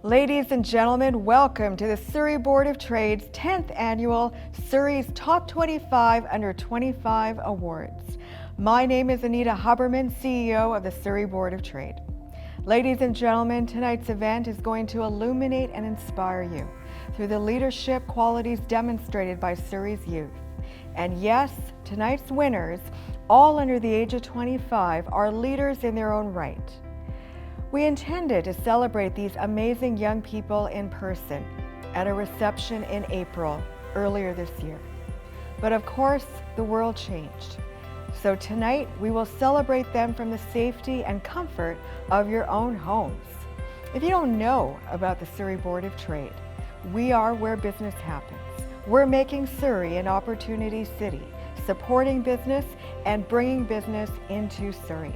Ladies and gentlemen, welcome to the Surrey Board of Trade's 10th annual Surrey's Top 25 Under 25 Awards. My name is Anita Huberman, CEO of the Surrey Board of Trade. Ladies and gentlemen, tonight's event is going to illuminate and inspire you through the leadership qualities demonstrated by Surrey's youth. And yes, tonight's winners, all under the age of 25, are leaders in their own right. We intended to celebrate these amazing young people in person at a reception in April earlier this year. But of course, the world changed. So tonight, we will celebrate them from the safety and comfort of your own homes. If you don't know about the Surrey Board of Trade, we are where business happens. We're making Surrey an opportunity city, supporting business and bringing business into Surrey.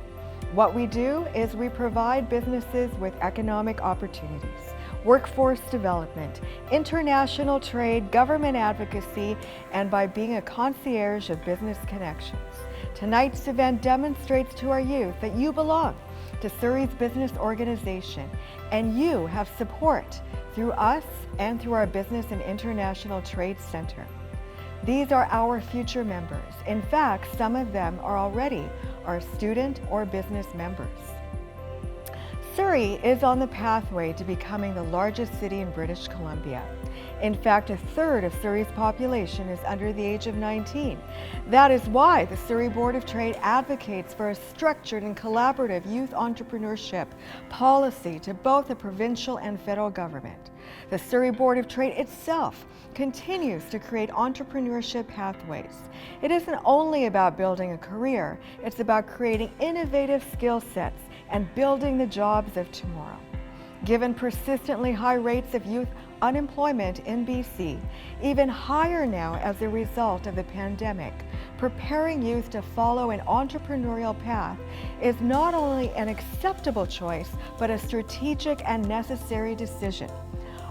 What we do is we provide businesses with economic opportunities, workforce development, international trade, government advocacy, and by being a concierge of business connections. Tonight's event demonstrates to our youth that you belong to Surrey's business organization, and you have support through us and through our Business and International Trade Center. These are our future members. In fact, some of them are already our student or business members. Surrey is on the pathway to becoming the largest city in British Columbia. In fact, a third of Surrey's population is under the age of 19. That is why the Surrey Board of Trade advocates for a structured and collaborative youth entrepreneurship policy to both the provincial and federal government. The Surrey Board of Trade itself continues to create entrepreneurship pathways. It isn't only about building a career, it's about creating innovative skill sets and building the jobs of tomorrow. Given persistently high rates of youth unemployment in BC, even higher now as a result of the pandemic, preparing youth to follow an entrepreneurial path is not only an acceptable choice, but a strategic and necessary decision.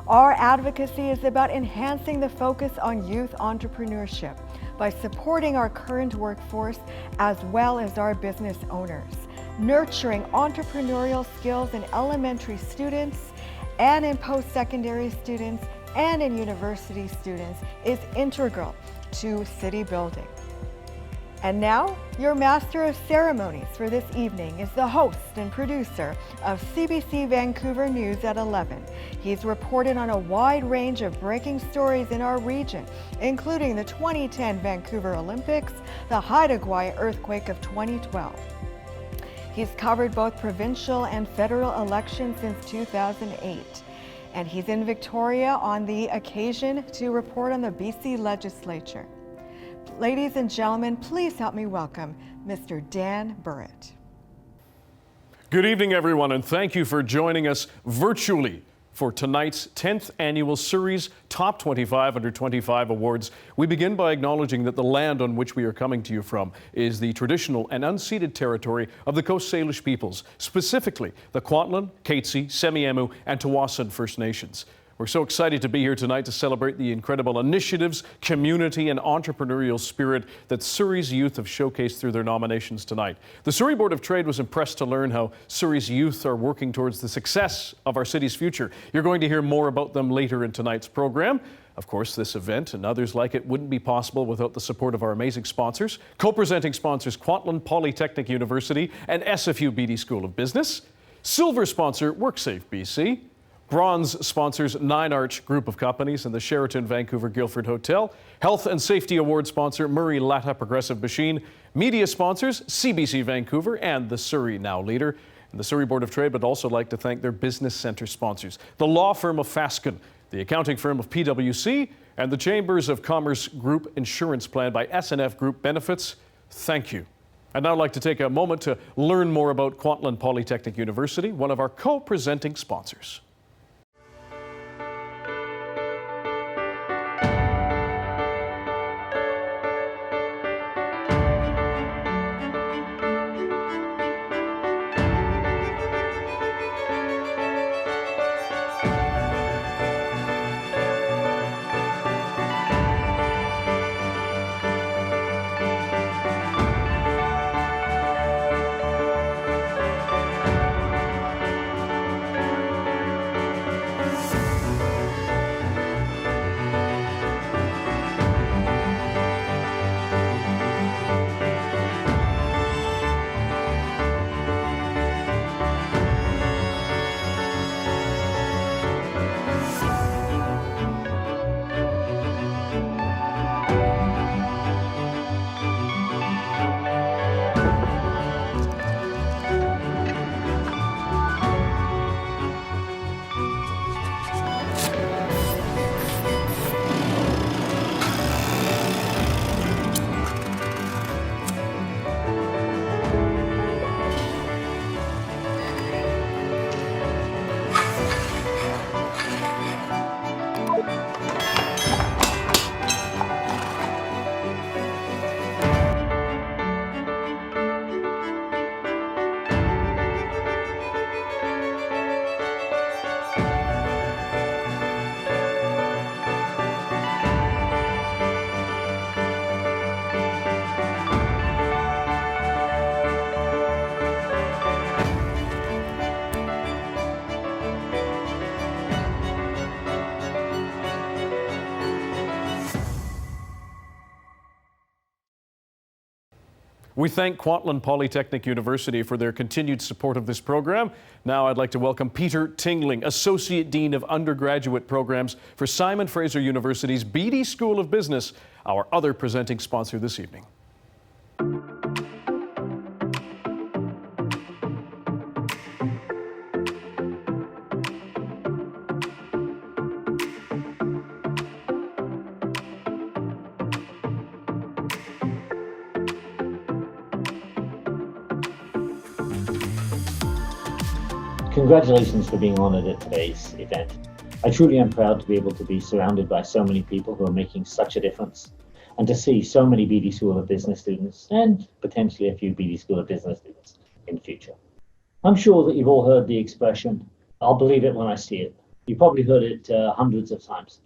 Our advocacy is about enhancing the focus on youth entrepreneurship by supporting our current workforce as well as our business owners. Nurturing entrepreneurial skills in elementary students and in post-secondary students and in university students is integral to city building. And now, your master of ceremonies for this evening is the host and producer of CBC Vancouver News at 11. He's reported on a wide range of breaking stories in our region, including the 2010 Vancouver Olympics, the Haida Gwaii earthquake of 2012. He's covered both provincial and federal elections since 2008. And he's in Victoria on the occasion to report on the BC legislature. Ladies and gentlemen, please help me welcome Mr. Dan Burritt. Good evening, everyone, and thank you for joining us virtually for tonight's 10th annual Surrey's Top 25 Under 25 Awards. We begin by acknowledging that the land on which we are coming to you from is the traditional and unceded territory of the Coast Salish peoples, specifically the Kwantlen, Katzie, Semiahmoo, and Tsawwassen First Nations. We're so excited to be here tonight to celebrate the incredible initiatives, community, and entrepreneurial spirit that Surrey's youth have showcased through their nominations tonight. The Surrey Board of Trade was impressed to learn how Surrey's youth are working towards the success of our city's future. You're going to hear more about them later in tonight's program. Of course, this event and others like it wouldn't be possible without the support of our amazing sponsors. Co-presenting sponsors Kwantlen Polytechnic University and SFU Beedie School of Business. Silver sponsor WorkSafe BC. Bronze sponsors Nine Arch Group of Companies and the Sheraton Vancouver Guildford Hotel. Health and Safety Award sponsor Murray Latta Progressive Machine. Media sponsors CBC Vancouver and the Surrey Now Leader. And the Surrey Board of Trade would also like to thank their business centre sponsors, the law firm of Fasken, the accounting firm of PwC, and the Chambers of Commerce Group Insurance Plan by SNF Group Benefits. Thank you. I'd now like to take a moment to learn more about Kwantlen Polytechnic University, one of our co-presenting sponsors. We thank Kwantlen Polytechnic University for their continued support of this program. Now I'd like to welcome Peter Tingling, Associate Dean of Undergraduate Programs for Simon Fraser University's Beedie School of Business, our other presenting sponsor this evening. Congratulations for being honored at today's event. I truly am proud to be able to be surrounded by so many people who are making such a difference, and to see so many Beedie School of Business students and potentially a few Beedie School of Business students in the future. I'm sure that you've all heard the expression, "I'll believe it when I see it." You've probably heard it hundreds of times.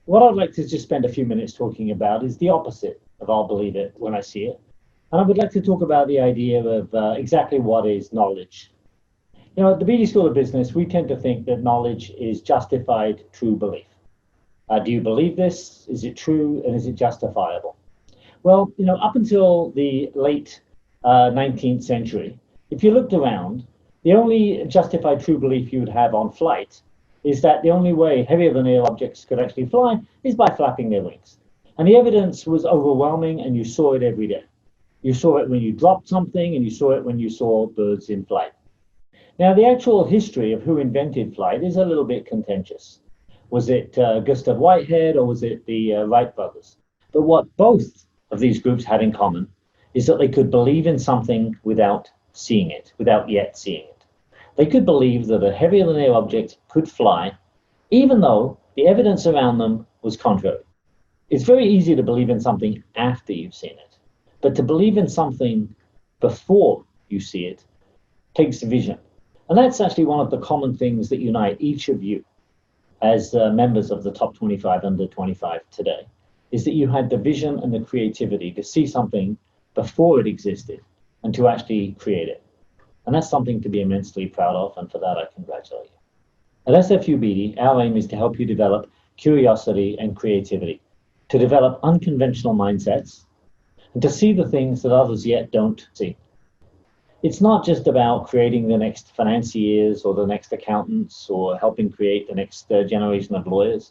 What I'd like to just spend a few minutes talking about is the opposite of "I'll believe it when I see it." And I would like to talk about the idea of exactly what is knowledge. You know, at the Beedie School of Business, we tend to think that knowledge is justified true belief. Do you believe this? Is it true? And is it justifiable? Well, you know, up until the late 19th century, if you looked around, the only justified true belief you would have on flight is that the only way heavier than air objects could actually fly is by flapping their wings. And the evidence was overwhelming, and you saw it every day. You saw it when you dropped something, and you saw it when you saw birds in flight. Now, the actual history of who invented flight is a little bit contentious. Was it Gustav Whitehead, or was it the Wright brothers? But what both of these groups had in common is that they could believe in something without seeing it, without yet seeing it. They could believe that a heavier than air object could fly, even though the evidence around them was contrary. It's very easy to believe in something after you've seen it, but to believe in something before you see it takes vision. And that's actually one of the common things that unite each of you as members of the top 25 under 25 today, is that you had the vision and the creativity to see something before it existed and to actually create it. And that's something to be immensely proud of, and for that I congratulate you. At SFU Beedie, our aim is to help you develop curiosity and creativity, to develop unconventional mindsets, and to see the things that others yet don't see. It's not just about creating the next financiers or the next accountants or helping create the next generation of lawyers.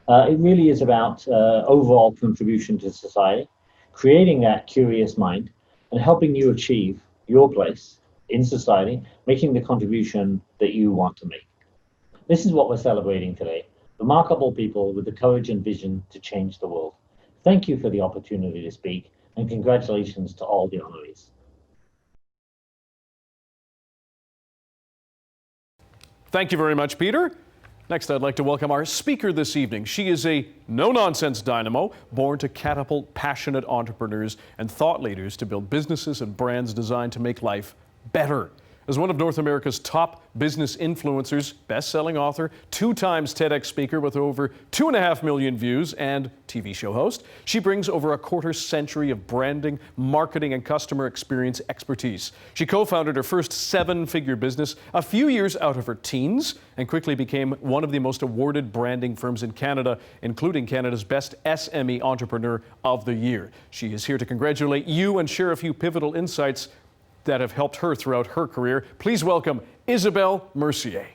It really is about overall contribution to society, creating that curious mind and helping you achieve your place in society, making the contribution that you want to make. This is what we're celebrating today. Remarkable people with the courage and vision to change the world. Thank you for the opportunity to speak, and congratulations to all the honorees. Thank you very much, Peter. Next, I'd like to welcome our speaker this evening. She is a no-nonsense dynamo, born to catapult passionate entrepreneurs and thought leaders to build businesses and brands designed to make life better. As one of North America's top business influencers, best-selling author, 2 times TEDx speaker with over 2.5 million views, and TV show host, she brings over a quarter-century of branding, marketing, and customer experience expertise. She co-founded her first 7-figure business a few years out of her teens and quickly became one of the most awarded branding firms in Canada, including Canada's Best SME Entrepreneur of the Year. She is here to congratulate you and share a few pivotal insights that have helped her throughout her career. Please welcome Isabelle Mercier.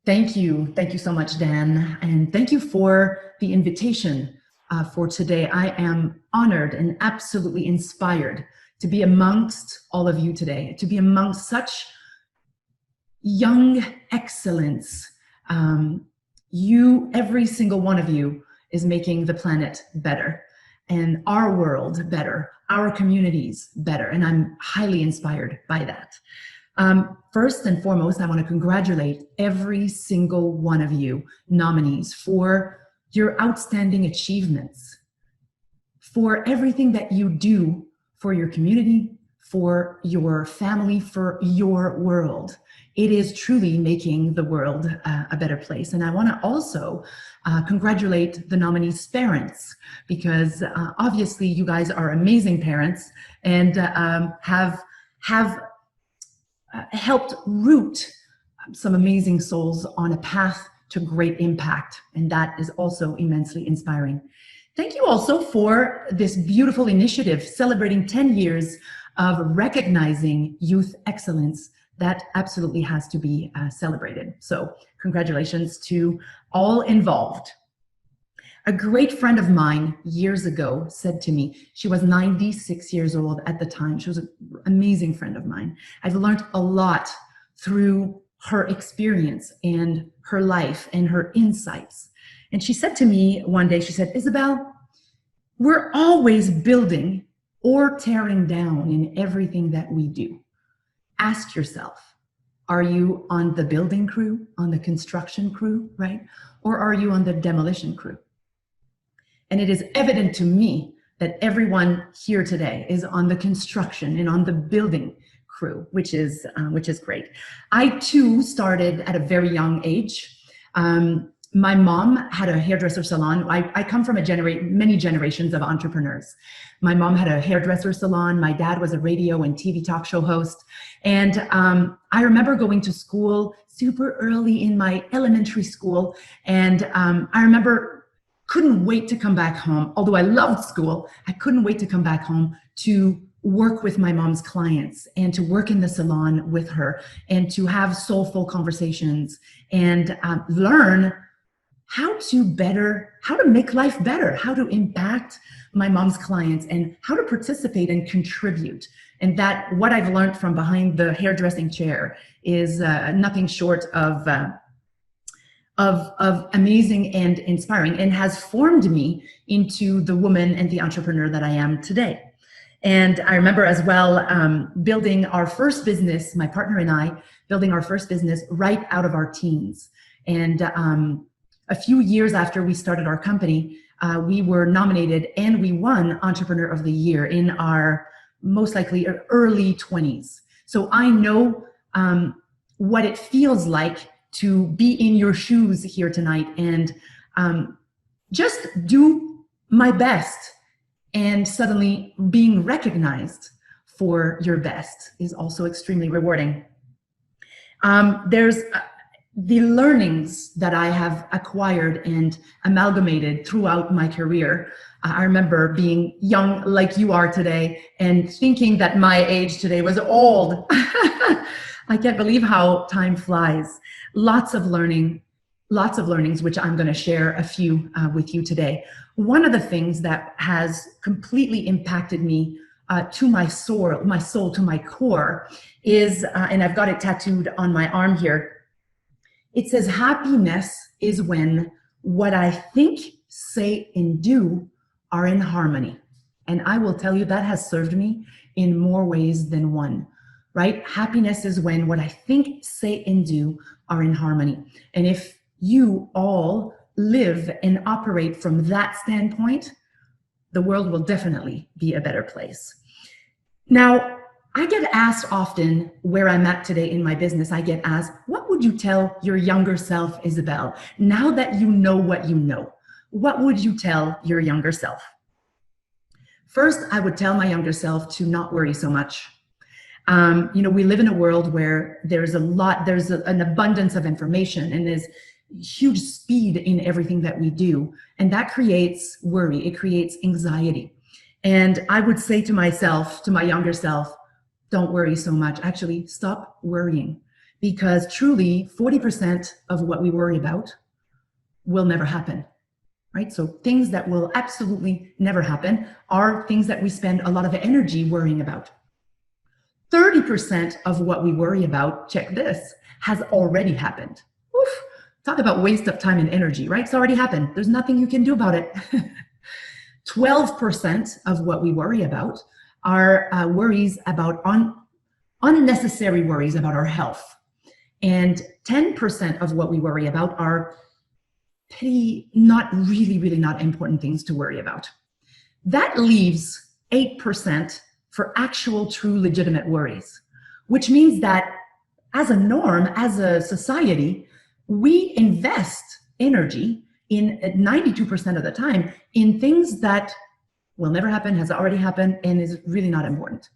Thank you. Thank you so much, Dan. And thank you for the invitation for today. I am honored and absolutely inspired to be amongst all of you today, to be amongst such young excellence. Every single one of you is making the planet better and our world better, our communities better, and I'm highly inspired by that. First and foremost, I want to congratulate every single one of you nominees for your outstanding achievements, for everything that you do for your community, for your family, for your world. It is truly making the world a better place. And I want to also congratulate the nominees' parents, because obviously you guys are amazing parents and have helped root some amazing souls on a path to great impact. And that is also immensely inspiring. Thank you also for this beautiful initiative celebrating 10 years of recognizing youth excellence. That absolutely has to be celebrated. So congratulations to all involved. A great friend of mine years ago said to me, she was 96 years old at the time. She was an amazing friend of mine. I've learned a lot through her experience and her life and her insights. And she said to me one day, she said, Isabelle, we're always building or tearing down in everything that we do. Ask yourself, are you on the building crew, on the construction crew, right? Or are you on the demolition crew? And it is evident to me that everyone here today is on the construction and on the building crew, which is great. I too started at a very young age. My mom had a hairdresser salon. I come from many generations of entrepreneurs. My mom had a hairdresser salon. My dad was a radio and TV talk show host. And I remember going to school super early in my elementary school. And I remember couldn't wait to come back home. Although I loved school, I couldn't wait to come back home to work with my mom's clients and to work in the salon with her and to have soulful conversations and learn how to make life better, how to impact my mom's clients and how to participate and contribute. And that what I've learned from behind the hairdressing chair is nothing short of amazing and inspiring, and has formed me into the woman and the entrepreneur that I am today. And I remember as well building our first business, my partner and I, building our first business right out of our teens. And a few years after we started our company, we were nominated and we won Entrepreneur of the Year in our most likely early 20s. So I know what it feels like to be in your shoes here tonight and just do my best, and suddenly being recognized for your best is also extremely rewarding. There's the learnings that I have acquired and amalgamated throughout my career. I remember being young like you are today and thinking that my age today was old. I can't believe how time flies. Lots of learnings, which I'm going to share a few with you today. One of the things that has completely impacted me to my soul, to my core is, and I've got it tattooed on my arm here. It says, happiness is when what I think, say, and do are in harmony. And I will tell you that has served me in more ways than one, right? Happiness is when what I think, say, and do are in harmony. And if you all live and operate from that standpoint, the world will definitely be a better place. Now, I get asked often where I'm at today in my business. I get asked, what would you tell your younger self, Isabelle? Now that you know what you know, what would you tell your younger self? First, I would tell my younger self to not worry so much. We live in a world where there's an abundance of information and there's huge speed in everything that we do. And that creates worry, it creates anxiety. And I would say to myself, to my younger self, don't worry so much. Actually, stop worrying, because truly 40% of what we worry about will never happen, right? So things that will absolutely never happen are things that we spend a lot of energy worrying about. 30% of what we worry about, check this, has already happened. Oof, talk about waste of time and energy, right? It's already happened. There's nothing you can do about it. 12% of what we worry about are worries about unnecessary worries about our health. And 10% of what we worry about are petty, not really not important things to worry about. That leaves 8% for actual, true, legitimate worries, which means that as a norm, as a society, we invest energy in 92% of the time in things that will never happen, has already happened, and is really not important.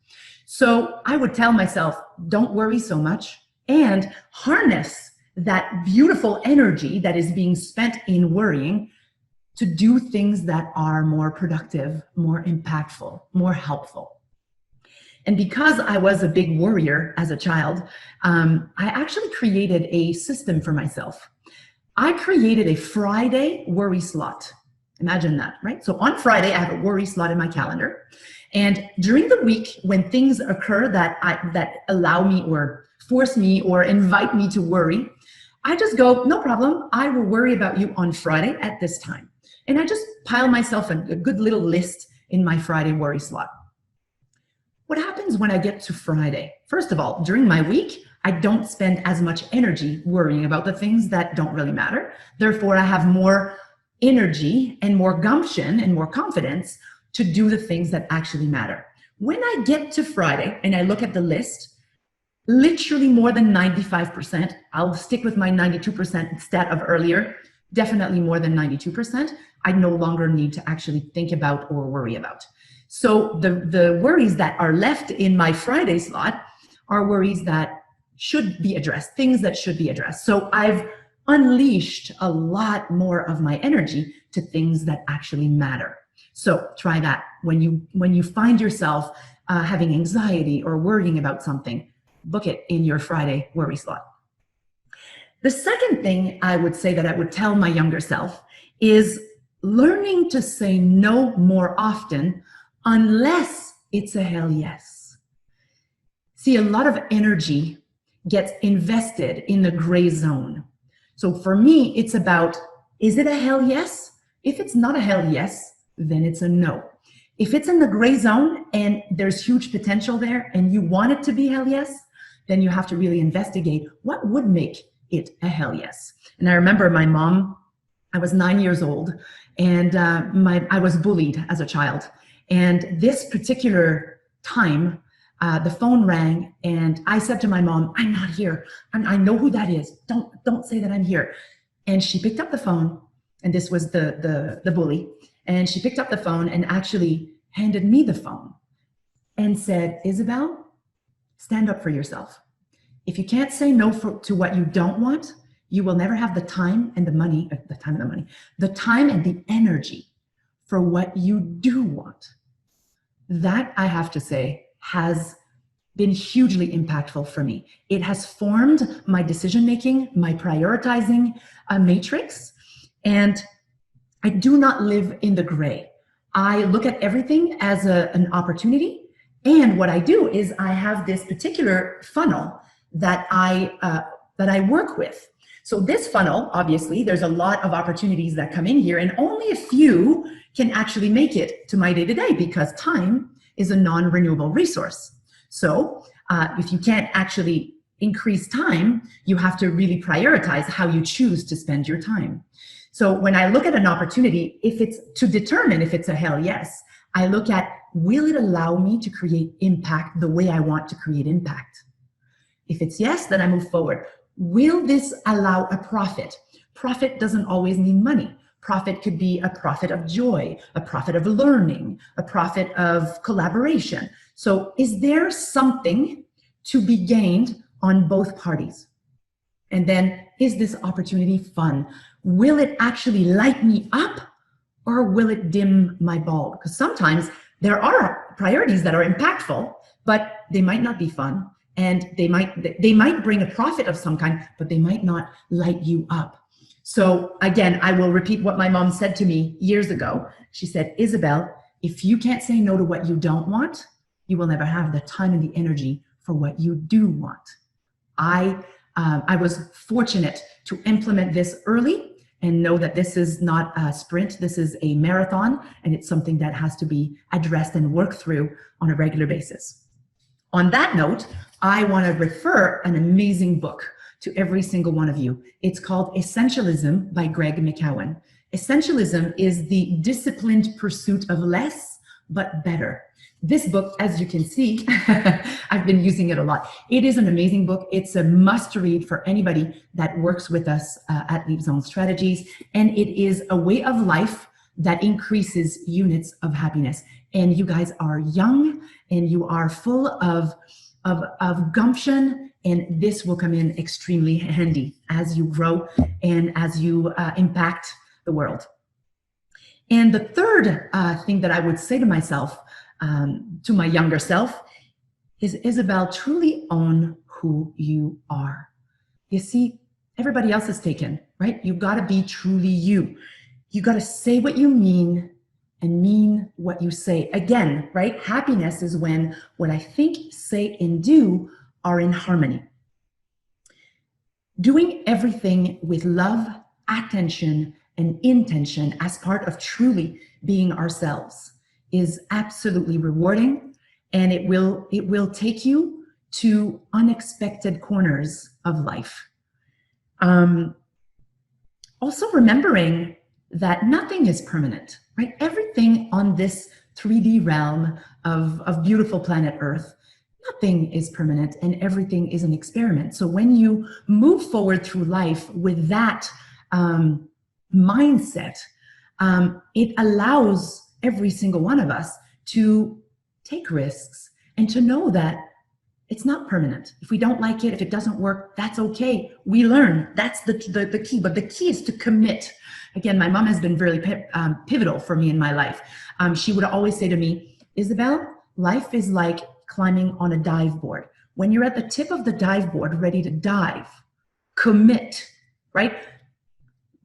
So I would tell myself, don't worry so much and harness that beautiful energy that is being spent in worrying to do things that are more productive, more impactful, more helpful. And because I was a big worrier as a child, I actually created a system for myself. I created a Friday worry slot. Imagine that, right? So on Friday, I have a worry slot in my calendar. And during the week, when things occur that allow me or force me or invite me to worry, I just go, no problem. I will worry about you on Friday at this time. And I just pile myself a good little list in my Friday worry slot. What happens when I get to Friday? First of all, during my week, I don't spend as much energy worrying about the things that don't really matter. Therefore, I have more energy and more gumption and more confidence to do the things that actually matter. When I get to Friday and I look at the list, literally more than 95%, I'll stick with my 92% stat of earlier, definitely more than 92%, I no longer need to actually think about or worry about. So the worries that are left in my Friday slot are worries that should be addressed, things that should be addressed. So I've unleashed a lot more of my energy to things that actually matter. So try that. When you find yourself having anxiety or worrying about something, book it in your Friday worry slot. The second thing I would say that I would tell my younger self is learning to say no more often unless it's a hell yes. See, a lot of energy gets invested in the gray zone. So for me, it's about, is it a hell yes? If it's not a hell yes, then it's a no. If it's in the gray zone and there's huge potential there and you want it to be hell yes, then you have to really investigate what would make it a hell yes. And I remember my mom, I was 9 years old, and I was bullied as a child. And this particular time, the phone rang, and I said to my mom, I'm not here. I know who that is. Don't say that I'm here. And she picked up the phone, and this was the bully. And she picked up the phone and actually handed me the phone and said, Isabelle, stand up for yourself. If you can't say no to what you don't want, you will never have the time and the money, the time and the energy for what you do want. That, I have to say, has been hugely impactful for me. It has formed my decision-making, my prioritizing matrix, and I do not live in the gray. I look at everything as an opportunity, and what I do is I have this particular funnel that I work with. So this funnel, obviously, there's a lot of opportunities that come in here, and only a few can actually make it to my day-to-day because time is a non-renewable resource. So if you can't actually increase time, you have to really prioritize how you choose to spend your time. So when I look at an opportunity, if it's to determine if it's a hell yes, I look at, will it allow me to create impact the way I want to create impact? If it's yes, then I move forward. Will this allow a profit? Profit doesn't always mean money. Profit could be a profit of joy, a profit of learning, a profit of collaboration. So is there something to be gained on both parties? And then, is this opportunity fun? Will it actually light me up, or will it dim my bulb? Because sometimes there are priorities that are impactful, but they might not be fun. And they might bring a profit of some kind, but they might not light you up. So again, I will repeat what my mom said to me years ago. She said, Isabelle, if you can't say no to what you don't want, you will never have the time and the energy for what you do want. I was fortunate to implement this early and know that this is not a sprint, this is a marathon, and it's something that has to be addressed and worked through on a regular basis. On that note, I want to refer an amazing book to every single one of you. It's called Essentialism by Greg McKeown. Essentialism is the disciplined pursuit of less, but better. This book, as you can see, I've been using it a lot. It is an amazing book. It's a must read for anybody that works with us at Leap Zone Strategies. And it is a way of life that increases units of happiness. And you guys are young and you are full of gumption, and this will come in extremely handy as you grow and as you impact the world. And the third thing that I would say to myself, to my younger self, is Isabelle, truly own who you are. You see, everybody else is taken, right? You got to be truly you. You got to say what you mean and mean what you say. Again, right? Happiness is when what I think, say, and do are in harmony. Doing everything with love, attention, and intention as part of truly being ourselves is absolutely rewarding, and it will take you to unexpected corners of life. Also remembering that nothing is permanent, right? Everything on this 3D realm of beautiful planet Earth, nothing is permanent and everything is an experiment. So when you move forward through life with that mindset, it allows every single one of us to take risks and to know that it's not permanent. If we don't like it, if it doesn't work, that's okay. We learn. That's the key. But the key is to commit. Again, my mom has been very pivotal for me in my life. She would always say to me, Isabelle, life is like climbing on a dive board. When you're at the tip of the dive board, ready to dive, commit, right?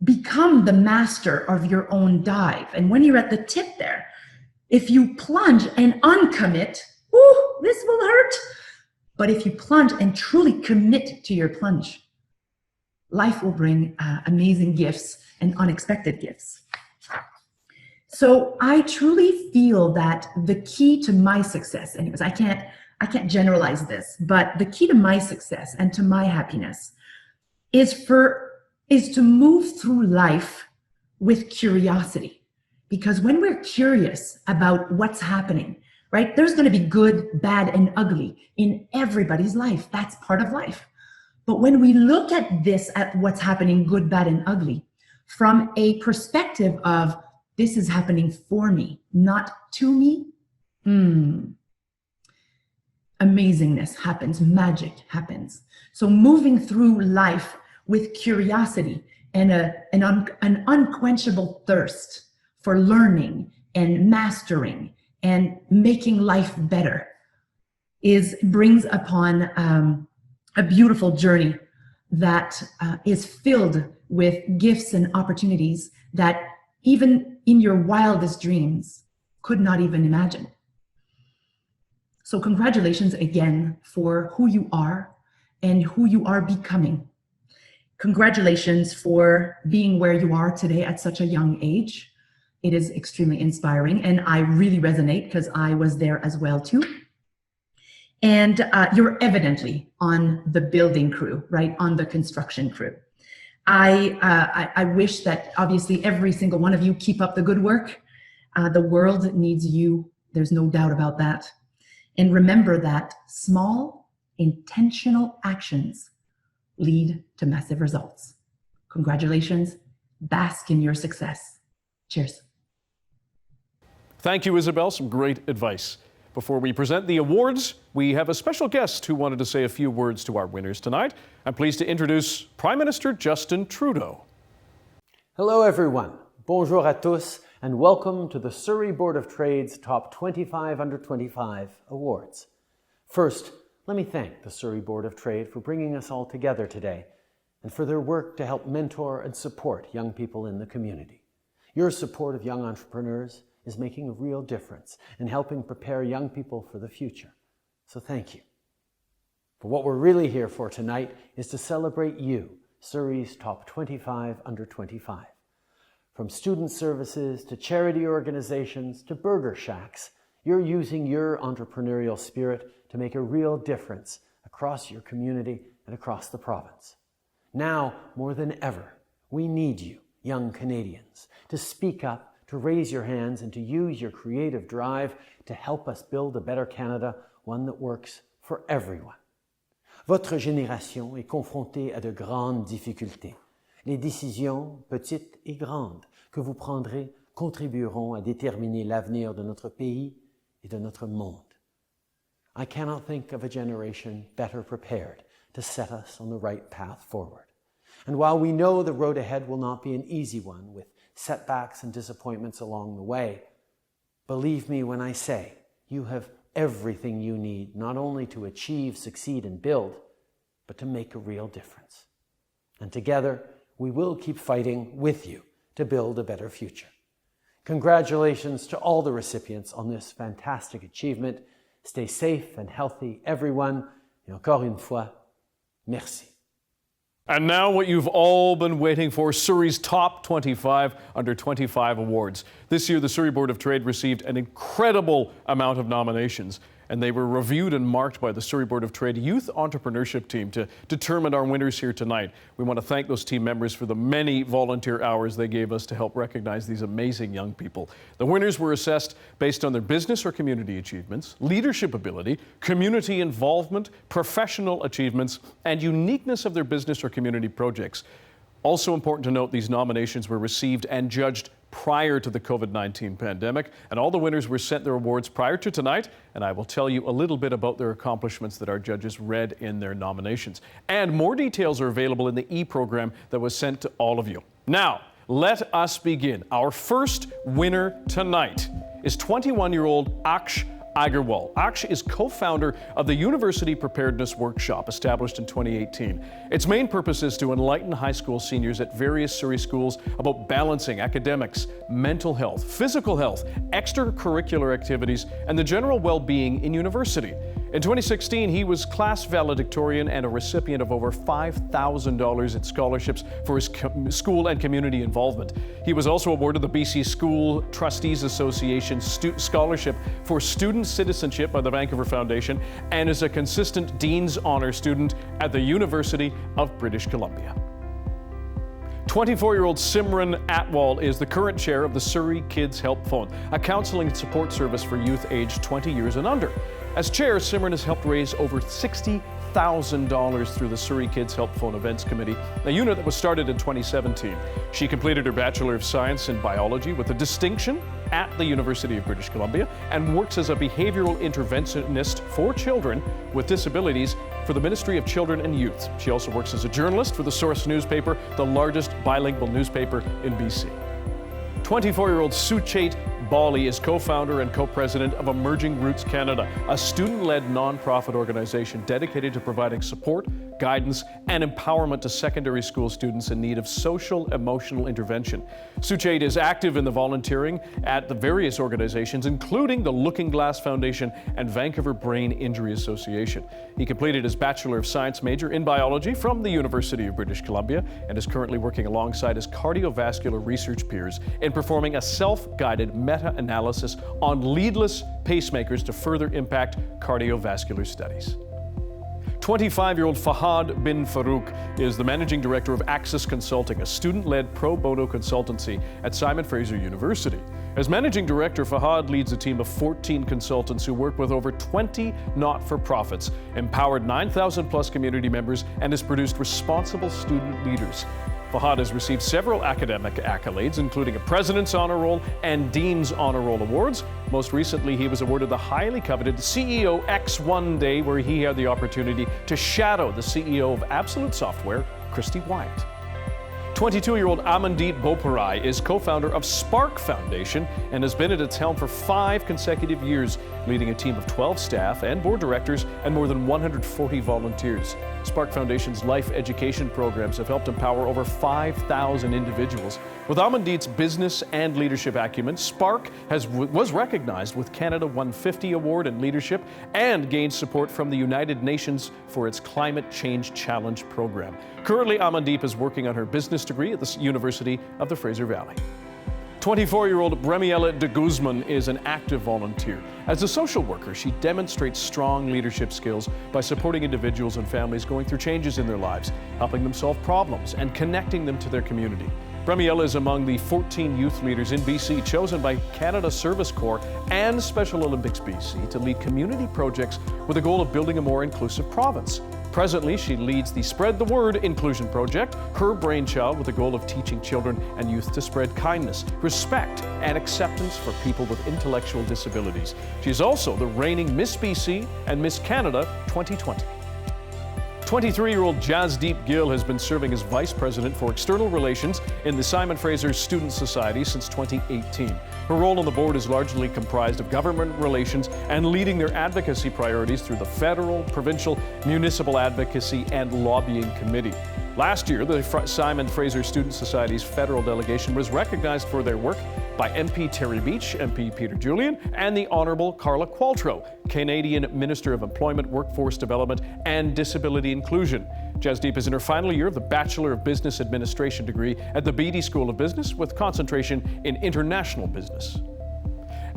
Become the master of your own dive. And when you're at the tip there, if you plunge and uncommit, ooh, this will hurt. But if you plunge and truly commit to your plunge, life will bring amazing gifts and unexpected gifts. So I truly feel that the key to my success, anyways, I can't generalize this, but the key to my success and to my happiness is to move through life with curiosity. Because when we're curious about what's happening, right, there's going to be good, bad, and ugly in everybody's life. That's part of life. But when we look at what's happening, good, bad, and ugly, from a perspective of this is happening for me, not to me, amazingness happens, magic happens. So moving through life with curiosity and an unquenchable thirst for learning and mastering and making life better brings upon a beautiful journey that is filled with gifts and opportunities that even in your wildest dreams could not even imagine. So congratulations again for who you are and who you are becoming. Congratulations for being where you are today at such a young age. It is extremely inspiring, and I really resonate because I was there as well too. And you're evidently on the building crew, right? On the construction crew. I wish that obviously every single one of you keep up the good work. The world needs you. There's no doubt about that. And remember that small, intentional actions lead to massive results. Congratulations. Bask in your success. Cheers. Thank you, Isabelle. Some great advice. Before we present the awards, we have a special guest who wanted to say a few words to our winners tonight. I'm pleased to introduce Prime Minister Justin Trudeau. Hello, everyone. Bonjour à tous, and welcome to the Surrey Board of Trade's Top 25 Under 25 Awards. First, let me thank the Surrey Board of Trade for bringing us all together today and for their work to help mentor and support young people in the community. Your support of young entrepreneurs is making a real difference in helping prepare young people for the future. So thank you. But what we're really here for tonight is to celebrate you, Surrey's Top 25 Under 25. From student services to charity organizations to burger shacks, you're using your entrepreneurial spirit to make a real difference across your community and across the province. Now, more than ever, we need you, young Canadians, to speak up, to raise your hands, and to use your creative drive to help us build a better Canada, one that works for everyone. Votre génération est confrontée à de grandes difficultés. Les décisions, petites et grandes, que vous prendrez contribueront à déterminer l'avenir de notre pays et de notre monde. I cannot think of a generation better prepared to set us on the right path forward. And while we know the road ahead will not be an easy one, with setbacks and disappointments along the way. Believe me when I say, you have everything you need, not only to achieve, succeed, and build, but to make a real difference. And together, we will keep fighting with you to build a better future. Congratulations to all the recipients on this fantastic achievement. Stay safe and healthy, everyone. Et encore une fois, merci. And now what you've all been waiting for, Surrey's Top 25 Under 25 Awards. This year, the Surrey Board of Trade received an incredible amount of nominations, and they were reviewed and marked by the Surrey Board of Trade Youth Entrepreneurship Team to determine our winners here tonight. We want to thank those team members for the many volunteer hours they gave us to help recognize these amazing young people. The winners were assessed based on their business or community achievements, leadership ability, community involvement, professional achievements, and uniqueness of their business or community projects. Also important to note, these nominations were received and judged prior to the COVID-19 pandemic, and all the winners were sent their awards prior to tonight, and I will tell you a little bit about their accomplishments that our judges read in their nominations. And more details are available in the e-program that was sent to all of you. Now, let us begin. Our first winner tonight is 21-year-old Aksh Agarwal. Aksh is co-founder of the University Preparedness Workshop, established in 2018. Its main purpose is to enlighten high school seniors at various Surrey schools about balancing academics, mental health, physical health, extracurricular activities, and the general well-being in university. In 2016, he was class valedictorian and a recipient of over $5,000 in scholarships for his school and community involvement. He was also awarded the BC School Trustees Association Scholarship for Student Citizenship by the Vancouver Foundation and is a consistent Dean's Honour student at the University of British Columbia. 24-year-old Simran Atwal is the current chair of the Surrey Kids Help Fund, a counselling and support service for youth aged 20 years and under. As chair, Simran has helped raise over $60,000 through the Surrey Kids Help Fund Events Committee, a unit that was started in 2017. She completed her Bachelor of Science in Biology with a distinction at the University of British Columbia and works as a behavioral interventionist for children with disabilities for the Ministry of Children and Youth. She also works as a journalist for the Source newspaper, the largest bilingual newspaper in BC. 24-year-old Suchait Bali is co-founder and co-president of Emerging Roots Canada, a student-led nonprofit organization dedicated to providing support, guidance, and empowerment to secondary school students in need of social emotional intervention. Suchait is active in the volunteering at the various organizations, including the Looking Glass Foundation and Vancouver Brain Injury Association. He completed his Bachelor of Science major in Biology from the University of British Columbia and is currently working alongside his cardiovascular research peers in performing a self-guided meta-analysis on leadless pacemakers to further impact cardiovascular studies. 25-year-old Fahad bin Farouk is the managing director of Axis Consulting, a student-led pro bono consultancy at Simon Fraser University. As managing director, Fahad leads a team of 14 consultants who work with over 20 not-for-profits, empowered 9,000 plus community members, and has produced responsible student leaders. Fahad has received several academic accolades, including a President's Honor Roll and Dean's Honor Roll awards. Most recently, he was awarded the highly coveted CEO X1 Day, where he had the opportunity to shadow the CEO of Absolute Software, Christy Wyatt. 22-year-old Amandeep Boparai is co-founder of Spark Foundation and has been at its helm for 5 consecutive years, leading a team of 12 staff and board directors and more than 140 volunteers. Spark Foundation's life education programs have helped empower over 5,000 individuals. With Amandeep's business and leadership acumen, Spark was recognized with Canada 150 Award in Leadership and gained support from the United Nations for its Climate Change Challenge program. Currently, Amandeep is working on her business degree at the University of the Fraser Valley. 24-year-old Bremiela de Guzman is an active volunteer. As a social worker, she demonstrates strong leadership skills by supporting individuals and families going through changes in their lives, helping them solve problems, and connecting them to their community. Bremiela is among the 14 youth leaders in BC chosen by Canada Service Corps and Special Olympics BC to lead community projects with the goal of building a more inclusive province. Presently, she leads the Spread the Word Inclusion Project, her brainchild with the goal of teaching children and youth to spread kindness, respect, and acceptance for people with intellectual disabilities. She is also the reigning Miss BC and Miss Canada 2020. 23-year-old Jasdeep Gill has been serving as Vice President for External Relations in the Simon Fraser Student Society since 2018. Her role on the board is largely comprised of government relations and leading their advocacy priorities through the federal, provincial, municipal advocacy and lobbying committee. Last year, the Simon Fraser Student Society's federal delegation was recognized for their work by MP Terry Beach, MP Peter Julian, and the Honourable Carla Qualtrough, Canadian Minister of Employment, Workforce Development and Disability Inclusion. Jasdeep is in her final year of the Bachelor of Business Administration degree at the Beedie School of Business with concentration in international business.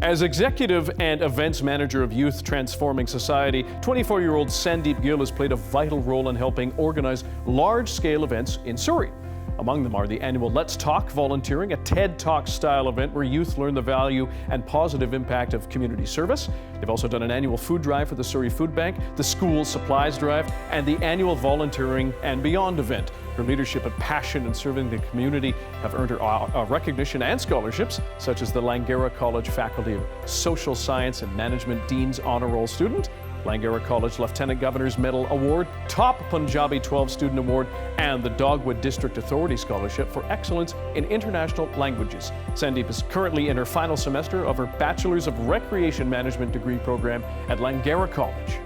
As Executive and Events Manager of Youth Transforming Society, 24-year-old Sandeep Gill has played a vital role in helping organize large-scale events in Surrey. Among them are the annual Let's Talk Volunteering, a TED Talk style event where youth learn the value and positive impact of community service. They've also done an annual food drive for the Surrey Food Bank, the school supplies drive, and the annual Volunteering and Beyond event. Her leadership and passion in serving the community have earned her recognition and scholarships, such as the Langara College Faculty of Social Science and Management Dean's Honour Roll Student, Langara College Lieutenant Governor's Medal Award, Top Punjabi 12 Student Award, and the Dogwood District Authority Scholarship for Excellence in International Languages. Sandeep is currently in her final semester of her Bachelor's of Recreation Management degree program at Langara College.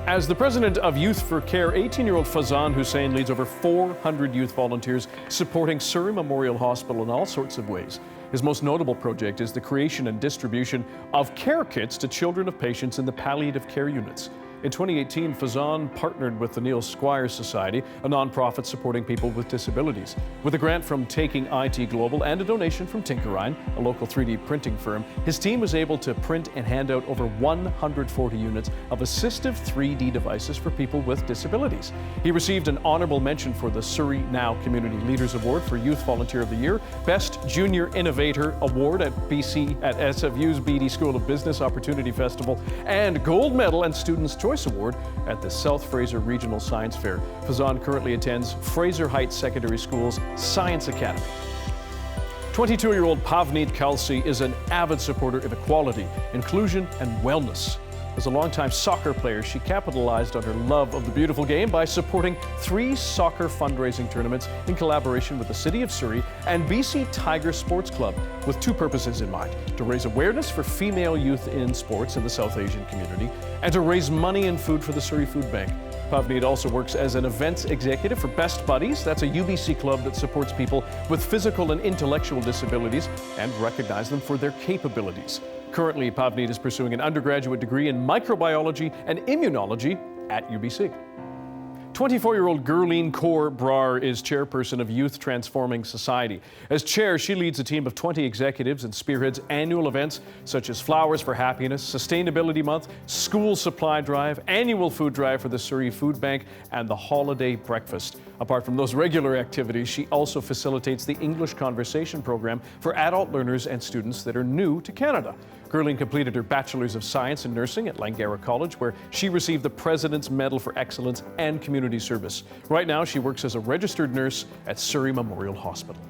As the president of Youth for Care, 18-year-old Fazan Hussain leads over 400 youth volunteers supporting Surrey Memorial Hospital in all sorts of ways. His most notable project is the creation and distribution of care kits to children of patients in the palliative care units. In 2018, Fazan partnered with the Neil Squires Society, a nonprofit supporting people with disabilities. With a grant from Taking IT Global and a donation from Tinkerine, a local 3D printing firm, his team was able to print and hand out over 140 units of assistive 3D devices for people with disabilities. He received an honorable mention for the Surrey Now Community Leaders Award for Youth Volunteer of the Year, Best Junior Innovator Award at SFU's Beedie School of Business Opportunity Festival, and Gold Medal and Students' Choice Award at the South Fraser Regional Science Fair. Fazan currently attends Fraser Heights Secondary School's Science Academy. 22-year-old Pavneet Kalsi is an avid supporter of equality, inclusion, and wellness. As a longtime soccer player, she capitalized on her love of the beautiful game by supporting 3 soccer fundraising tournaments in collaboration with the City of Surrey and BC Tiger Sports Club, with 2 purposes in mind: to raise awareness for female youth in sports in the South Asian community, and to raise money and food for the Surrey Food Bank. Pavneet also works as an events executive for Best Buddies. That's a UBC club that supports people with physical and intellectual disabilities and recognize them for their capabilities. Currently, Pavneet is pursuing an undergraduate degree in microbiology and immunology at UBC. 24-year-old Gurleen Kaur Brar is chairperson of Youth Transforming Society. As chair, she leads a team of 20 executives and spearheads annual events such as Flowers for Happiness, Sustainability Month, School Supply Drive, Annual Food Drive for the Surrey Food Bank, and the Holiday Breakfast. Apart from those regular activities, she also facilitates the English Conversation program for adult learners and students that are new to Canada. Gurleen completed her Bachelor's of Science in Nursing at Langara College, where she received the President's Medal for Excellence and Community Service. Right now, she works as a registered nurse at Surrey Memorial Hospital.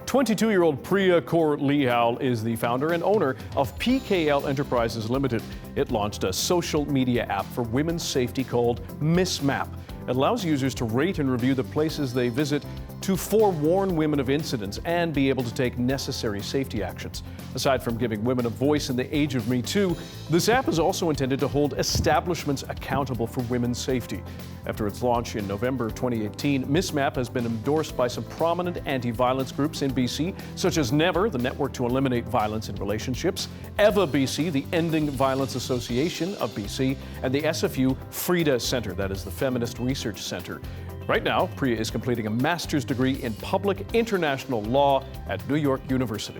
22-year-old Priya Kaur Lehal is the founder and owner of PKL Enterprises Limited. It launched a social media app for women's safety called Miss Map. It allows users to rate and review the places they visit to forewarn women of incidents and be able to take necessary safety actions. Aside from giving women a voice in the age of Me Too, this app is also intended to hold establishments accountable for women's safety. After its launch in November 2018, Miss Map has been endorsed by some prominent anti-violence groups in BC, such as Never, the Network to Eliminate Violence in Relationships, EVA BC, the Ending Violence Association of BC, and the SFU Frida Centre, that is the Feminist Research Centre. Right now, Priya is completing a master's degree in public international law at New York University.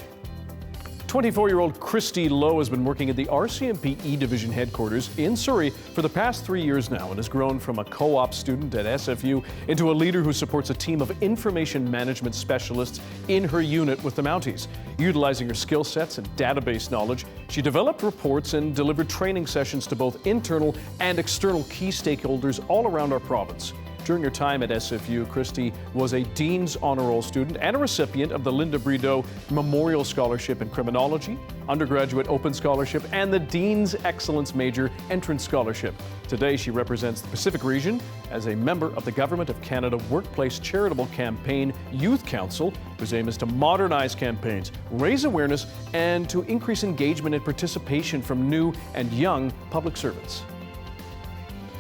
24-year-old Christy Lowe has been working at the RCMP E-Division headquarters in Surrey for the past 3 years now and has grown from a co-op student at SFU into a leader who supports a team of information management specialists in her unit with the Mounties. Utilizing her skill sets and database knowledge, she developed reports and delivered training sessions to both internal and external key stakeholders all around our province. During her time at SFU, Christy was a Dean's Honor Roll student and a recipient of the Linda Brideau Memorial Scholarship in Criminology, Undergraduate Open Scholarship, and the Dean's Excellence Major Entrance Scholarship. Today, she represents the Pacific region as a member of the Government of Canada Workplace Charitable Campaign Youth Council, whose aim is to modernize campaigns, raise awareness, and to increase engagement and participation from new and young public servants.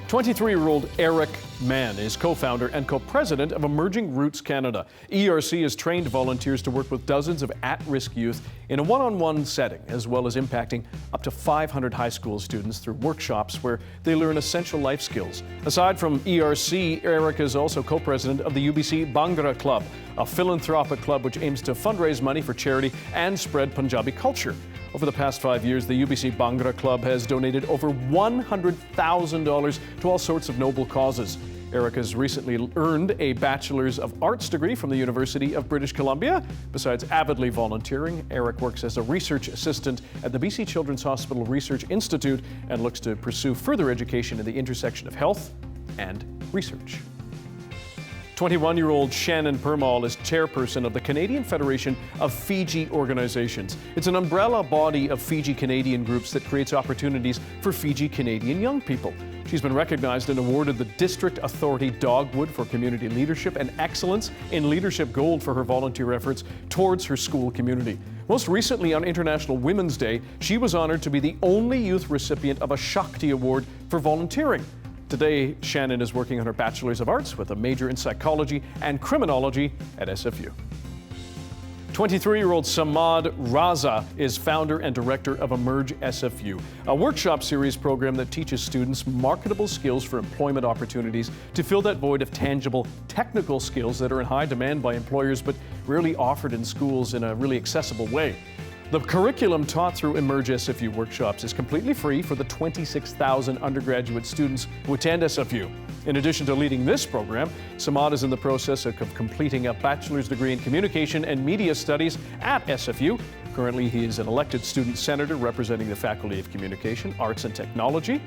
23-year-old Eric Mann is co-founder and co-president of Emerging Roots Canada. ERC has trained volunteers to work with dozens of at-risk youth in a one-on-one setting, as well as impacting up to 500 high school students through workshops where they learn essential life skills. Aside from ERC, Eric is also co-president of the UBC Bhangra Club, a philanthropic club which aims to fundraise money for charity and spread Punjabi culture. Over the past 5 years, the UBC Bhangra Club has donated over $100,000 to all sorts of noble causes. Eric has recently earned a Bachelor's of Arts degree from the University of British Columbia. Besides avidly volunteering, Eric works as a research assistant at the BC Children's Hospital Research Institute and looks to pursue further education in the intersection of health and research. 21-year-old Shannon Permal is chairperson of the Canadian Federation of Fiji Organizations. It's an umbrella body of Fiji Canadian groups that creates opportunities for Fiji Canadian young people. She's been recognized and awarded the District Authority Dogwood for Community Leadership and Excellence in Leadership Gold for her volunteer efforts towards her school community. Most recently, on International Women's Day, she was honored to be the only youth recipient of a Shakti Award for volunteering. Today, Shannon is working on her Bachelor's of Arts with a major in psychology and criminology at SFU. 23-year-old Samad Raza is founder and director of Emerge SFU, a workshop series program that teaches students marketable skills for employment opportunities to fill that void of tangible technical skills that are in high demand by employers but rarely offered in schools in a really accessible way. The curriculum taught through Emerge SFU workshops is completely free for the 26,000 undergraduate students who attend SFU. In addition to leading this program, Samad is in the process of completing a bachelor's degree in communication and media studies at SFU. Currently, he is an elected student senator representing the Faculty of Communication, Arts and Technology.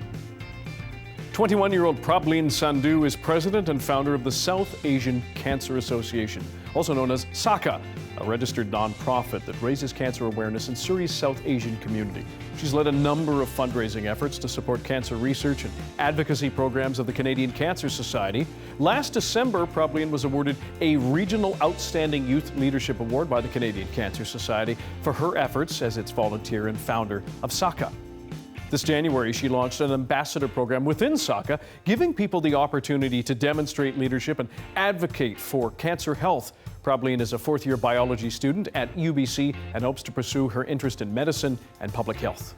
21-year-old Prableen Sandhu is president and founder of the South Asian Cancer Association, also known as SACA, a registered nonprofit that raises cancer awareness in Surrey's South Asian community. She's led a number of fundraising efforts to support cancer research and advocacy programs of the Canadian Cancer Society. Last December, Prableen was awarded a Regional Outstanding Youth Leadership Award by the Canadian Cancer Society for her efforts as its volunteer and founder of SACA. This January, she launched an ambassador program within SACA, giving people the opportunity to demonstrate leadership and advocate for cancer health. Prableen is a fourth-year biology student at UBC and hopes to pursue her interest in medicine and public health.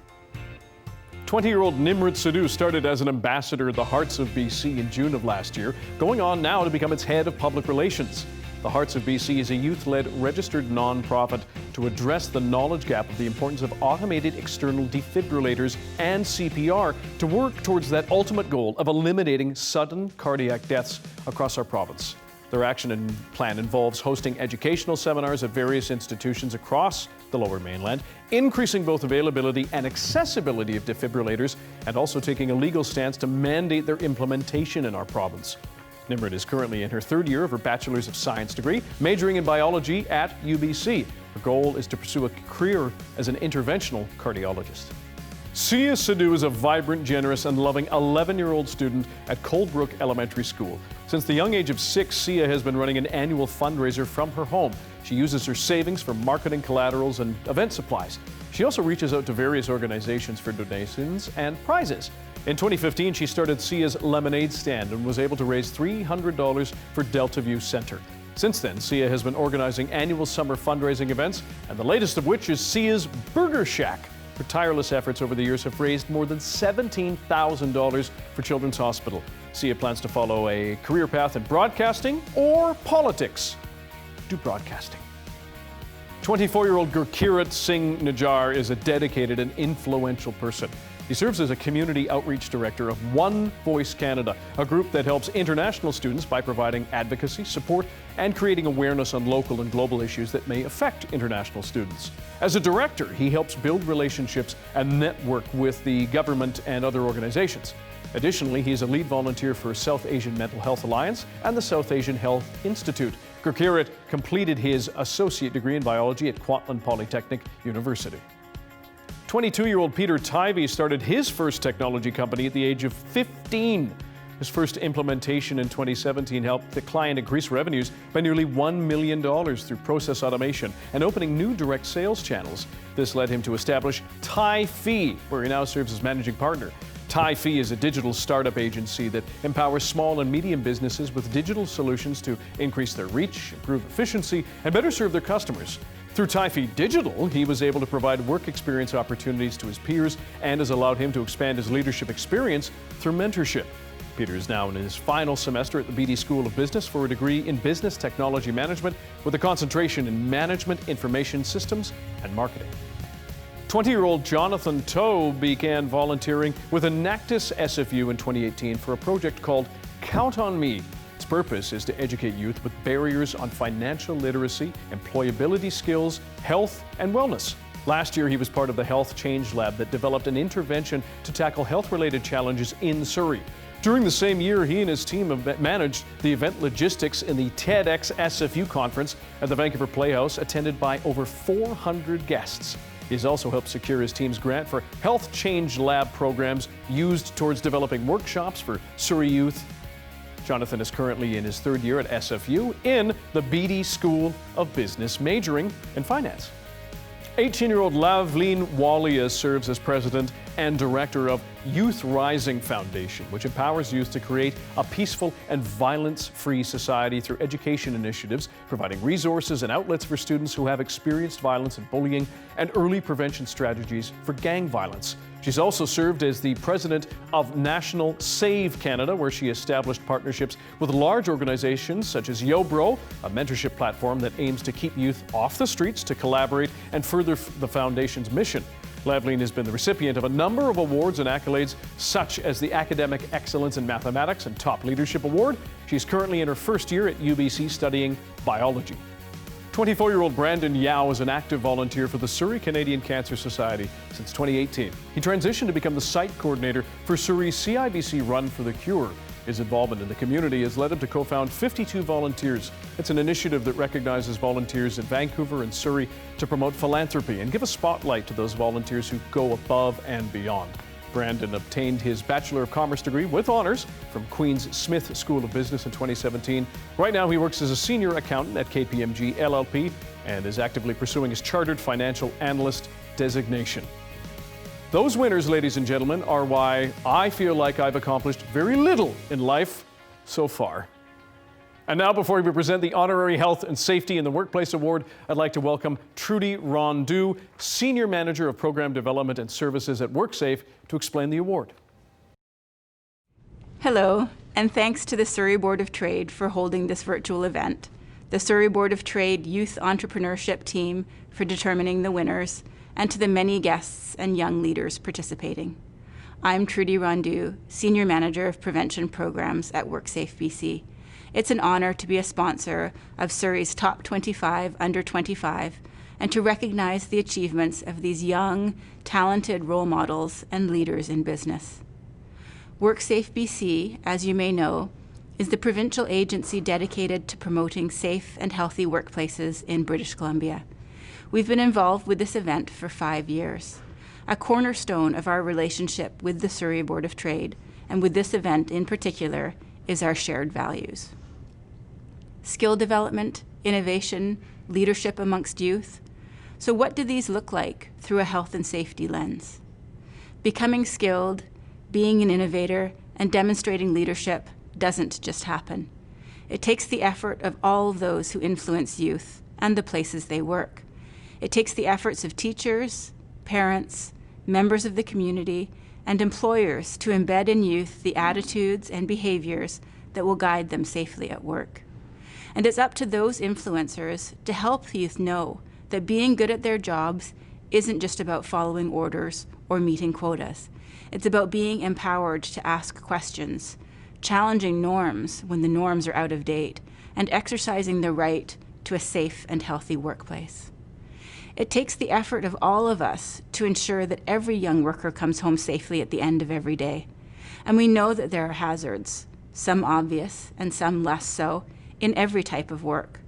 20-year-old Nimrit Sidhu started as an ambassador at the Hearts of BC in June of last year, going on now to become its head of public relations. The Hearts of BC is a youth-led registered nonprofit to address the knowledge gap of the importance of automated external defibrillators and CPR to work towards that ultimate goal of eliminating sudden cardiac deaths across our province. Their action plan involves hosting educational seminars at various institutions across the Lower Mainland, increasing both availability and accessibility of defibrillators, and also taking a legal stance to mandate their implementation in our province. Nimrit is currently in her third year of her Bachelor's of Science degree, majoring in biology at UBC. Her goal is to pursue a career as an interventional cardiologist. Sia Sidhu is a vibrant, generous, and loving 11-year-old student at Coldbrook Elementary School. Since the young age of 6, Sia has been running an annual fundraiser from her home. She uses her savings for marketing collaterals and event supplies. She also reaches out to various organizations for donations and prizes. In 2015, she started Sia's Lemonade Stand and was able to raise $300 for Delta View Center. Since then, Sia has been organizing annual summer fundraising events, and the latest of which is Sia's Burger Shack. Her tireless efforts over the years have raised more than $17,000 for Children's Hospital. Sia plans to follow a career path in broadcasting or politics. Do broadcasting. 24-year-old Gurkirat Singh Najjar is a dedicated and influential person. He serves as a community outreach director of One Voice Canada, a group that helps international students by providing advocacy, support, and creating awareness on local and global issues that may affect international students. As a director, he helps build relationships and network with the government and other organizations. Additionally, he is a lead volunteer for South Asian Mental Health Alliance and the South Asian Health Institute. Gurkirat completed his associate degree in biology at Kwantlen Polytechnic University. 22-year-old Peter Tivey started his first technology company at the age of 15. His first implementation in 2017 helped the client increase revenues by nearly $1 million through process automation and opening new direct sales channels. This led him to establish TiFi, where he now serves as managing partner. TiFi is a digital startup agency that empowers small and medium businesses with digital solutions to increase their reach, improve efficiency, and better serve their customers. Through TiFi Digital, he was able to provide work experience opportunities to his peers and has allowed him to expand his leadership experience through mentorship. Peter is now in his final semester at the Beedie School of Business for a degree in Business Technology Management with a concentration in Management, Information Systems, and Marketing. 20-year-old Jonathan Toe began volunteering with Enactus SFU in 2018 for a project called Count on Me. Its purpose is to educate youth with barriers on financial literacy, employability skills, health, and wellness. Last year, he was part of the Health Change Lab that developed an intervention to tackle health-related challenges in Surrey. During the same year, he and his team have managed the event logistics in the TEDx SFU conference at the Vancouver Playhouse, attended by over 400 guests. He's also helped secure his team's grant for Health Change Lab programs used towards developing workshops for Surrey youth. Jonathan is currently in his third year at SFU in the Beedie School of Business, majoring in finance. 18-year-old Lavleen Walia serves as president and director of Youth Rising Foundation, which empowers youth to create a peaceful and violence-free society through education initiatives, providing resources and outlets for students who have experienced violence and bullying, and early prevention strategies for gang violence. She's also served as the president of National Save Canada, where she established partnerships with large organizations such as YoBro, a mentorship platform that aims to keep youth off the streets to collaborate and further the foundation's mission. Lavleen has been the recipient of a number of awards and accolades, such as the Academic Excellence in Mathematics and Top Leadership Award. She's currently in her first year at UBC studying biology. 24-year-old Brandon Yao is an active volunteer for the Surrey Canadian Cancer Society since 2018. He transitioned to become the site coordinator for Surrey's CIBC Run for the Cure. His involvement in the community has led him to co-found 52 Volunteers. It's an initiative that recognizes volunteers in Vancouver and Surrey to promote philanthropy and give a spotlight to those volunteers who go above and beyond. Brandon obtained his Bachelor of Commerce degree with honors from Queen's Smith School of Business in 2017. Right now, he works as a senior accountant at KPMG LLP and is actively pursuing his Chartered Financial Analyst designation. Those winners, ladies and gentlemen, are why I feel like I've accomplished very little in life so far. And now, before we present the Honorary Health and Safety in the Workplace Award, I'd like to welcome Trudy Rondeau, Senior Manager of Program Development and Services at WorkSafe, to explain the award. Hello, and thanks to the Surrey Board of Trade for holding this virtual event, the Surrey Board of Trade Youth Entrepreneurship Team for determining the winners, and to the many guests and young leaders participating. I'm Trudy Rondeau, Senior Manager of Prevention Programs at WorkSafe BC. It's an honor to be a sponsor of Surrey's Top 25 Under 25 and to recognize the achievements of these young, talented role models and leaders in business. WorkSafe BC, as you may know, is the provincial agency dedicated to promoting safe and healthy workplaces in British Columbia. We've been involved with this event for 5 years. A cornerstone of our relationship with the Surrey Board of Trade, and with this event in particular, is our shared values. Skill development, innovation, leadership amongst youth. So what do these look like through a health and safety lens? Becoming skilled, being an innovator, and demonstrating leadership doesn't just happen. It takes the effort of all of those who influence youth and the places they work. It takes the efforts of teachers, parents, members of the community, and employers to embed in youth the attitudes and behaviors that will guide them safely at work. And it's up to those influencers to help youth know that being good at their jobs isn't just about following orders or meeting quotas. It's about being empowered to ask questions, challenging norms when the norms are out of date, and exercising the right to a safe and healthy workplace. It takes the effort of all of us to ensure that every young worker comes home safely at the end of every day. And we know that there are hazards, some obvious and some less so, in every type of work.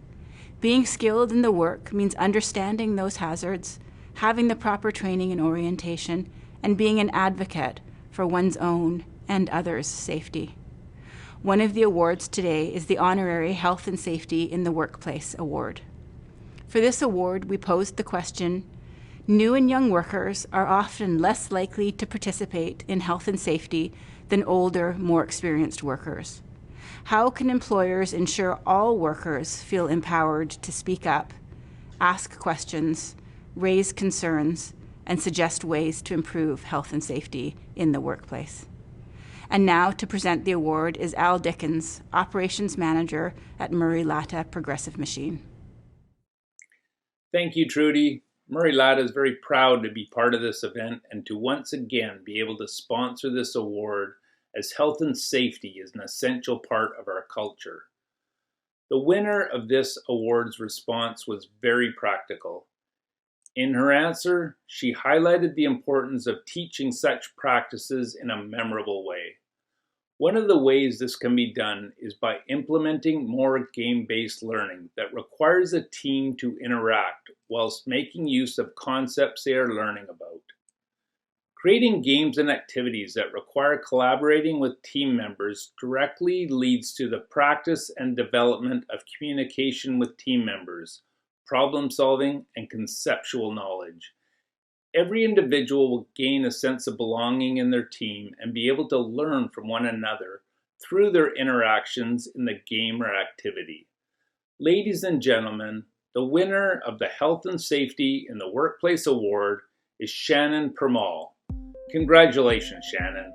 Being skilled in the work means understanding those hazards, having the proper training and orientation, and being an advocate for one's own and others' safety. One of the awards today is the Honorary Health and Safety in the Workplace Award. For this award, we posed the question, new and young workers are often less likely to participate in health and safety than older, more experienced workers. How can employers ensure all workers feel empowered to speak up, ask questions, raise concerns, and suggest ways to improve health and safety in the workplace? And now to present the award is Al Dickens, Operations Manager at Murray Latta Progressive Machine. Thank you, Trudy. Murray Latta is very proud to be part of this event and to once again be able to sponsor this award, as health and safety is an essential part of our culture. The winner of this award's response was very practical. In her answer, she highlighted the importance of teaching such practices in a memorable way. One of the ways this can be done is by implementing more game-based learning that requires a team to interact whilst making use of concepts they are learning about. Creating games and activities that require collaborating with team members directly leads to the practice and development of communication with team members, problem solving, and conceptual knowledge. Every individual will gain a sense of belonging in their team and be able to learn from one another through their interactions in the game or activity. Ladies and gentlemen, the winner of the Health and Safety in the Workplace Award is Shannon Permal. Congratulations, Shannon.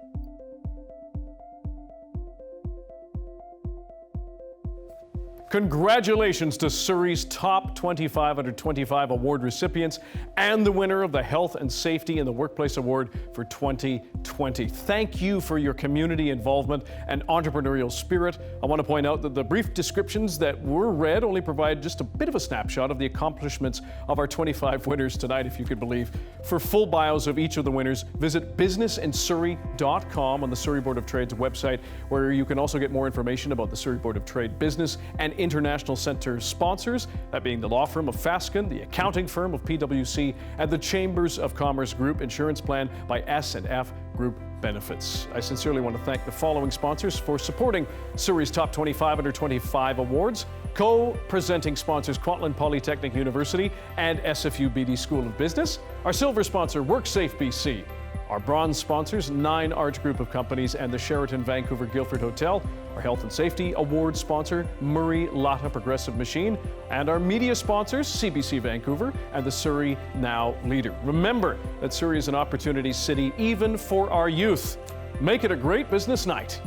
Congratulations to Surrey's top 25 under 25 award recipients and the winner of the Health and Safety in the Workplace Award for 2020. Thank you for your community involvement and entrepreneurial spirit. I want to point out that the brief descriptions that were read only provide just a bit of a snapshot of the accomplishments of our 25 winners tonight, if you could believe. For full bios of each of the winners, visit businessinsurrey.com on the Surrey Board of Trade's website, where you can also get more information about the Surrey Board of Trade business and International Centre sponsors, that being the law firm of Fasken, the accounting firm of PwC, and the Chambers of Commerce Group Insurance Plan by S&F Group Benefits. I sincerely want to thank the following sponsors for supporting Surrey's Top 25 Under 25 Awards. Co-presenting sponsors Kwantlen Polytechnic University and SFU Beedie School of Business. Our silver sponsor WorkSafe BC. Our bronze sponsors, 9 Arch Group of Companies and the Sheraton Vancouver Guildford Hotel. Our Health and Safety Award sponsor, Murray Latta Progressive Machine. And our media sponsors, CBC Vancouver and the Surrey Now Leader. Remember that Surrey is an opportunity city even for our youth. Make it a great business night.